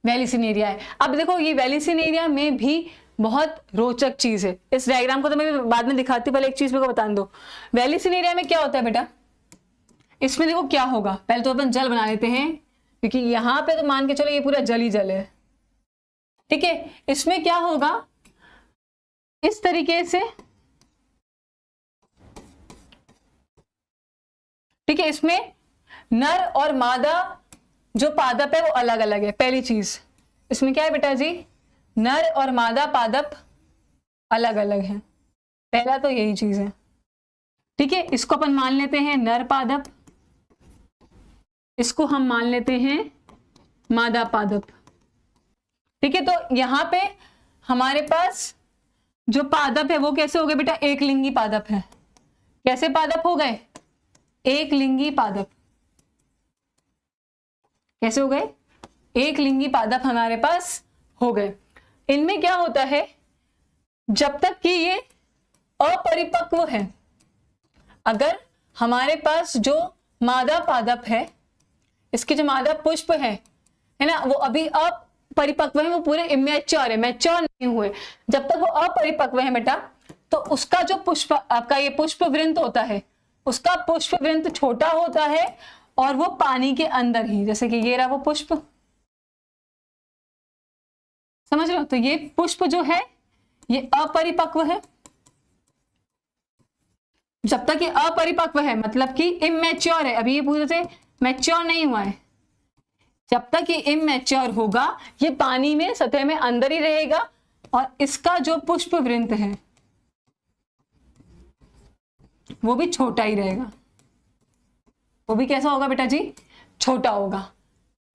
वेलिसिनेरिया है। अब देखो ये वेलिसिनेरिया में भी बहुत रोचक चीज है। इस डायग्राम को तो मैं बाद में दिखाती हूँ, पहले एक चीज मेरे को बता दो। वेलिसिनेरिया में क्या होता है बेटा, इसमें देखो क्या होगा, पहले तो अपन जल बना लेते हैं, क्योंकि यहां पे तो मान के चलो ये पूरा जल ही जल है, ठीक है। इसमें क्या होगा, इस तरीके से, ठीक है, इसमें नर और मादा जो पादप है वो अलग अलग है। पहली चीज इसमें क्या है बेटा जी, नर और मादा पादप अलग अलग है, पहला तो यही चीज है, ठीक है। इसको अपन मान लेते हैं नर पादप, इसको हम मान लेते हैं मादा पादप, ठीक है। तो यहां पे हमारे पास जो पादप है वो कैसे हो गए बेटा, एक लिंगी पादप है। कैसे पादप हो गए, एक लिंगी पादप। कैसे हो गए, एक लिंगी पादप हमारे पास हो गए। इनमें क्या होता है, जब तक कि ये अपरिपक्व है, अगर हमारे पास जो मादा पादप है, इसके जो मादा पुष्प है ना, वो अभी अपरिपक्व है, वो पूरे इमेच्योर है, मैच्योर नहीं हुए। जब तक वो अपरिपक्व है बेटा, तो उसका जो पुष्प, आपका ये पुष्प वृंत होता है, उसका पुष्प वृंत छोटा होता है और वो पानी के अंदर ही, जैसे कि ये रहा वो पुष्प, समझ रहे हो। तो ये पुष्प जो है ये अपरिपक्व है। जब तक ये अपरिपक्व है मतलब कि इमेच्योर है, अभी ये पूरे से मैच्योर नहीं हुआ है, जब तक ये इमेच्योर होगा ये पानी में सतह में अंदर ही रहेगा, और इसका जो पुष्प वृंत है वो भी छोटा ही रहेगा। वो भी कैसा होगा बेटा जी, छोटा होगा,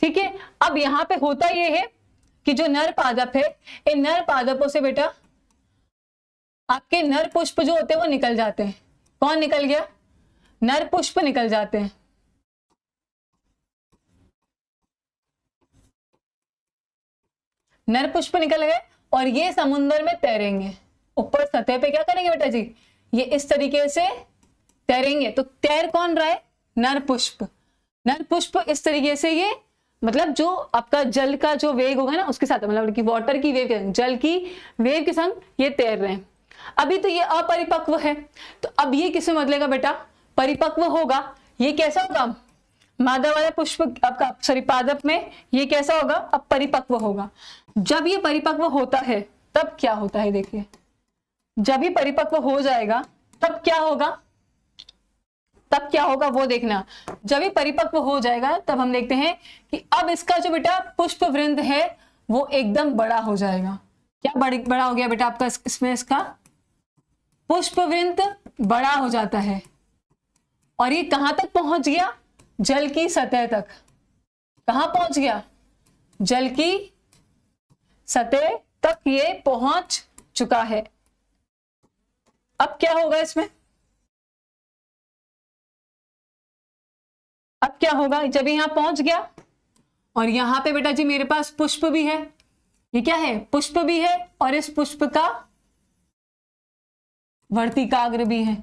ठीक है। अब यहां पे होता ये है कि जो नर पादप है, इन नर पादपों से बेटा आपके नर पुष्प जो होते हैं वो निकल जाते हैं। कौन निकल गया, नर पुष्प निकल जाते हैं। नर पुष्प निकल गए और ये समुद्र में तैरेंगे, ऊपर सतह पे क्या करेंगे बेटा जी, ये इस तरीके से तैरेंगे। तो तैर कौन रहा है, नर पुष्प। नर पुष्प इस तरीके से ये, मतलब जो आपका जल का जो वेग होगा ना उसके साथ, मतलब कि वाटर की वेव, जल की वेव के संग ये तैर रहे हैं। अभी तो ये अपरिपक्व है, तो अब ये किसमें बदलेगा बेटा, परिपक्व होगा। ये कैसा होगा, मादा वाला पुष्प आपका सॉरी पादप में ये कैसा होगा, अब परिपक्व होगा। जब ये परिपक्व होता है तब क्या होता है, देखिए जब ये परिपक्व हो जाएगा तब क्या होगा, तब क्या होगा वो देखना। जब ये परिपक्व हो जाएगा तब हम देखते हैं कि अब इसका जो बेटा पुष्प वृंद है वो एकदम बड़ा हो जाएगा। क्या बड़ा हो गया बेटा आपका, इसमें इसका पुष्प वृंद बड़ा हो जाता है, और ये कहां तक पहुंच गया, जल की सतह तक। कहां पहुंच गया, जल की सतह तक ये पहुंच चुका है। अब क्या होगा इसमें, अब क्या होगा, जब यहां पहुंच गया और यहां पे बेटा जी मेरे पास पुष्प भी है, ये क्या है, पुष्प भी है, और इस पुष्प का वर्तिकाग्र भी है।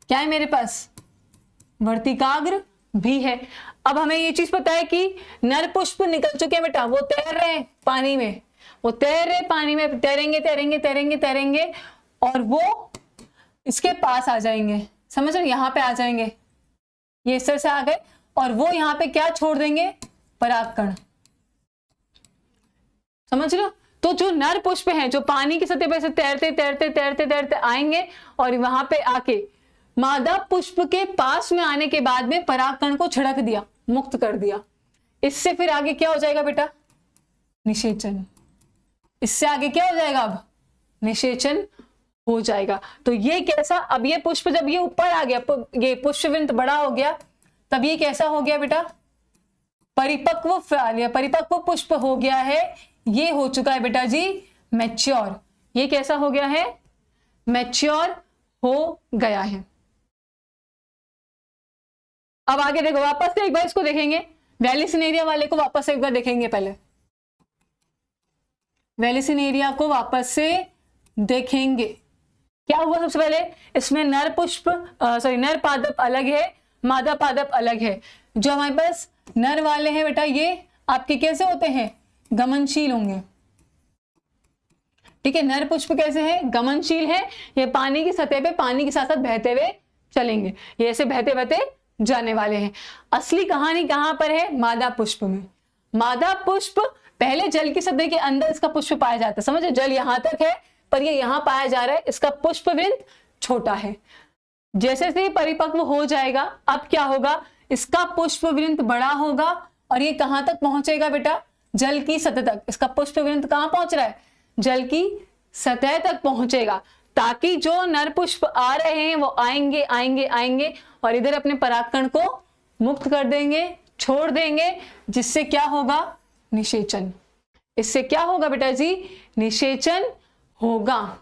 क्या है मेरे पास, वर्तिकाग्र भी है। अब हमें ये चीज पता है कि नर पुष्प निकल चुके हैं बेटा, वो तैर रहे हैं पानी में, वो तैर रहे पानी में, तैरेंगे तैरेंगे तैरेंगे तैरेंगे और वो इसके पास आ जाएंगे, समझ रहे, यहां पे आ जाएंगे, ये इस तरह से आ गए, और वो यहां पे क्या छोड़ देंगे, परागकण, समझ लो। तो जो नर पुष्प हैं जो पानी की सतह पे से तैरते तैरते तैरते तैरते आएंगे और वहां पे आके मादा पुष्प के पास में आने के बाद में परागकण को छिड़क दिया, मुक्त कर दिया। इससे फिर आगे क्या हो जाएगा बेटा, निषेचन। इससे आगे क्या हो जाएगा, अब निषेचन हो जाएगा। तो ये कैसा, अब ये पुष्प जब ये ऊपर आ गया, ये पुष्पवृंत बड़ा हो गया, तब ये कैसा हो गया बेटा, परिपक्व फल या परिपक्व पुष्प हो गया है। ये हो चुका है बेटा जी मैच्योर। ये कैसा हो गया है, मैच्योर हो गया है। अब आगे देखो, वापस से एक बार इसको देखेंगे, वेलिसिनेरिया वाले को वापस से एक बार देखेंगे। पहले वेलिसिनेरिया को वापस से देखेंगे। क्या हुआ, सबसे पहले इसमें नर पुष्प नर पादप अलग है, मादा पादप अलग है। जो हमारे पास नर वाले हैं बेटा, ये आपके कैसे होते हैं, गमनशील होंगे। ठीक है, नर पुष्प कैसे है, गमनशील है, ये पानी की सतह पे पानी के साथ साथ बहते हुए चलेंगे, ये ऐसे बहते बहते जाने वाले हैं। असली कहानी कहां पर है, मादा पुष्प में। मादा पुष्प पहले जल की सतह के अंदर इसका पुष्प पाया जाता है, समझो जल यहां तक है पर ये यहां पाया जा रहा है, इसका पुष्पवृंत छोटा है। जैसे से परिपक्व हो जाएगा अब क्या होगा, इसका पुष्पवृंत बड़ा होगा और ये कहां तक पहुंचेगा बेटा, जल की सतह तक। इसका पुष्पवृंत कहां पहुंच रहा है, जल की सतह तक पहुंचेगा, ताकि जो नर पुष्प आ रहे हैं वो आएंगे आएंगे आएंगे और इधर अपने परागकण को मुक्त कर देंगे, छोड़ देंगे, जिससे क्या होगा, निषेचन। इससे क्या होगा बेटा जी, निषेचन होगा।